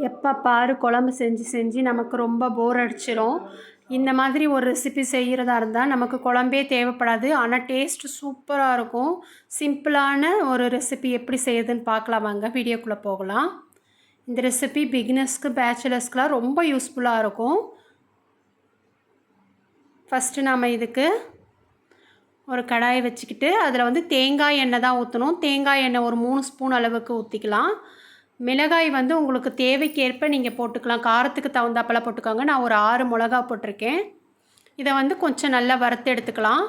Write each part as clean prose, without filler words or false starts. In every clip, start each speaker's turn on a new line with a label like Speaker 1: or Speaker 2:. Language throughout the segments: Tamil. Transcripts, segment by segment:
Speaker 1: எப்போ பாரு குழம்பு செஞ்சு செஞ்சு நமக்கு ரொம்ப போர் அடிச்சிடும். இந்த மாதிரி ஒரு ரெசிபி செய்கிறதா இருந்தால் நமக்கு குழம்பே தேவைப்படாது. ஆனால் டேஸ்ட்டு சூப்பராக இருக்கும். சிம்பிளான ஒரு ரெசிபி எப்படி செய்யுதுன்னு பார்க்கலாம் வாங்க. வீடியோக்குள்ளே போகலாம். இந்த ரெசிபி பிகினர்ஸ்க்கு பேச்சுலர்ஸ்க்கெலாம் ரொம்ப யூஸ்ஃபுல்லாக இருக்கும். ஃபஸ்ட்டு நாம் இதுக்கு ஒரு கடாயை வச்சுக்கிட்டு அதில் தேங்காய் எண்ணெய் தான் ஊற்றணும். தேங்காய் எண்ணெய் ஒரு 3 ஸ்பூன் அளவுக்கு ஊற்றிக்கலாம். மிளகாய் உங்களுக்கு தேவைக்கேற்ப நீங்கள் போட்டுக்கலாம். காரத்துக்கு தகுந்தாப்பில் போட்டுக்கோங்க. நான் ஒரு 6 மிளகா போட்டிருக்கேன். இதை கொஞ்சம் நல்லா வறுத்து எடுத்துக்கலாம்.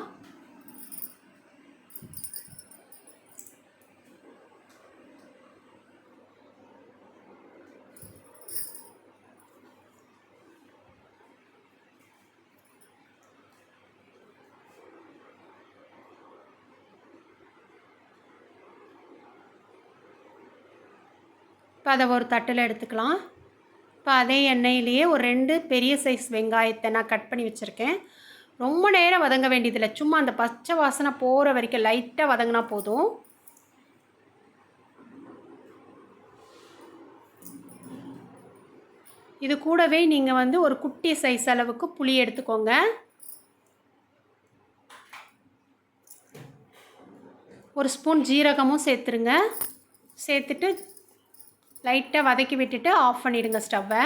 Speaker 1: இப்போ அதை ஒரு தட்டில் எடுத்துக்கலாம். இப்போ அதே எண்ணெயிலேயே ஒரு 2 பெரிய சைஸ் வெங்காயத்தை நான் கட் பண்ணி வச்சுருக்கேன். ரொம்ப நேரம் வதங்க வேண்டியதில்லை. சும்மா அந்த பச்சை வாசனை போகிற வரைக்கும் லைட்டாக வதங்கினா போதும். இது கூடவே நீங்கள் ஒரு குட்டி சைஸ் அளவுக்கு புளி எடுத்துக்கோங்க. ஒரு ஸ்பூன் ஜீரகமும் சேர்த்துருங்க. சேர்த்துட்டு லைட்டாக வதக்கி விட்டுட்டு ஆஃப் பண்ணிடுங்க ஸ்டவ்வை.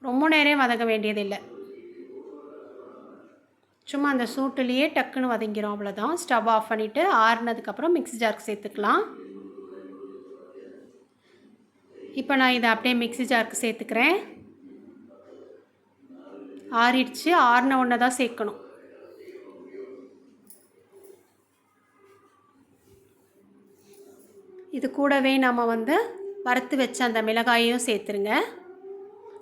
Speaker 1: ரொம்ப நேரம் வதங்க வேண்டியதில்லை. சும்மா அந்த சூட்டுலேயே டக்குன்னு வதங்கிடும். அவ்வளோதான். ஸ்டவ் ஆஃப் பண்ணிவிட்டு ஆறுனதுக்கப்புறம் மிக்ஸி ஜாருக்கு சேர்த்துக்கலாம். இப்போ நான் இதை அப்படியே மிக்ஸி ஜாருக்கு சேர்த்துக்கிறேன். ஆறிடுச்சு. ஆறின ஒன்றை தான் சேர்க்கணும். இது கூடவே நம்ம வறுத்து வச்ச அந்த மிளகாயையும் சேர்த்துருங்க.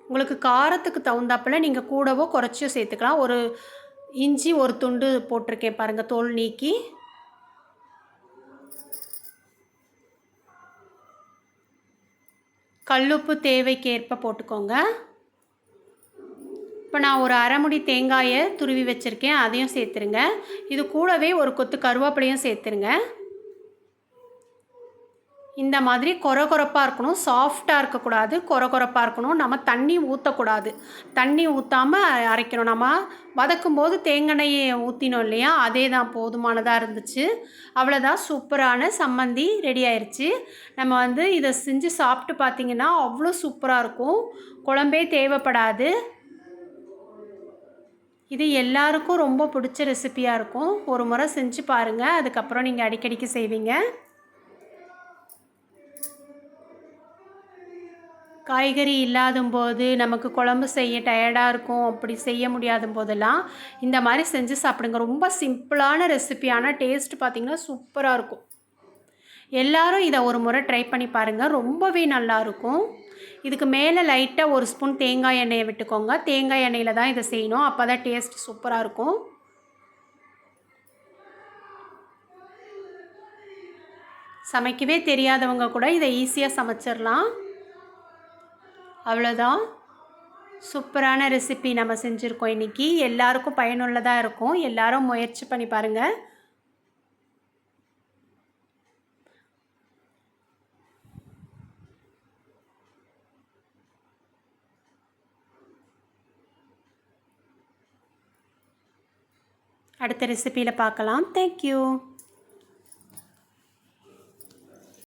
Speaker 1: உங்களுக்கு காரத்துக்கு தகுந்தாப்பில் நீங்கள் கூடவோ குறைச்சியோ சேர்த்துக்கலாம். ஒரு இஞ்சி ஒரு துண்டு போட்டிருக்கேன் பாருங்கள், தோல் நீக்கி. கல்லுப்பு தேவைக்கேற்ப போட்டுக்கோங்க. இப்போ நான் ஒரு அரை முடி தேங்காயை துருவி வச்சுருக்கேன், அதையும் சேர்த்துருங்க. இது கூடவே ஒரு கொத்து கருவேப்பிலையும் சேர்த்துருங்க. இந்த மாதிரி கொரகொரப்பாக இருக்கணும். சாஃப்டாக இருக்கக்கூடாது, கொரகொரப்பாக இருக்கணும். நம்ம தண்ணி ஊற்றக்கூடாது. தண்ணி ஊற்றாமல் அரைக்கணும். நம்ம வதக்கும்போது தேங்காயை ஊற்றினோம் இல்லையா, அதே தான் போதுமானதாக இருந்துச்சு. அவ்வளோதான். சூப்பரான சம்மந்தி ரெடி ஆயிடுச்சு. நம்ம இதை செஞ்சு சாப்பிட்டு பார்த்திங்கன்னா அவ்வளோ சூப்பராக இருக்கும். குழம்பே தேவைப்படாது. இது எல்லாருக்கும் ரொம்ப பிடிச்ச ரெசிபியாக இருக்கும். ஒரு முறை செஞ்சு பாருங்கள். அதுக்கப்புறம் நீங்கள் அடிக்கடிக்கு செய்வீங்க. காய்கறி இல்லாதம்போது நமக்கு குழம்பு செய்ய டயர்டாக இருக்கும், அப்படி செய்ய முடியாத போதெல்லாம் இந்த மாதிரி செஞ்சு சாப்பிடுங்க. ரொம்ப சிம்பிளான ரெசிபி, ஆனால் டேஸ்ட் பார்த்திங்கன்னா சூப்பராக இருக்கும். எல்லோரும் இதை ஒரு முறை ட்ரை பண்ணி பாருங்கள். ரொம்பவே நல்லாயிருக்கும். இதுக்கு மேலே லைட்டாக ஒரு ஸ்பூன் தேங்காய் எண்ணெயை விட்டுக்கோங்க. தேங்காய் எண்ணெயில் தான் இதை செய்யணும். அப்போ தான் டேஸ்ட் சூப்பராக இருக்கும். சமைக்கவே தெரியாதவங்க கூட இதை ஈஸியாக சமைச்சிடலாம். அவ்வளோதான். சூப்பரான ரெசிபி நம்ம செஞ்சுருக்கோம் இன்றைக்கி. எல்லாருக்கும் பயனுள்ளதாக இருக்கும். எல்லாரும் முயற்சி பண்ணி பாருங்கள். அடுத்த ரெசிபியில் பார்க்கலாம். தேங்க்யூ.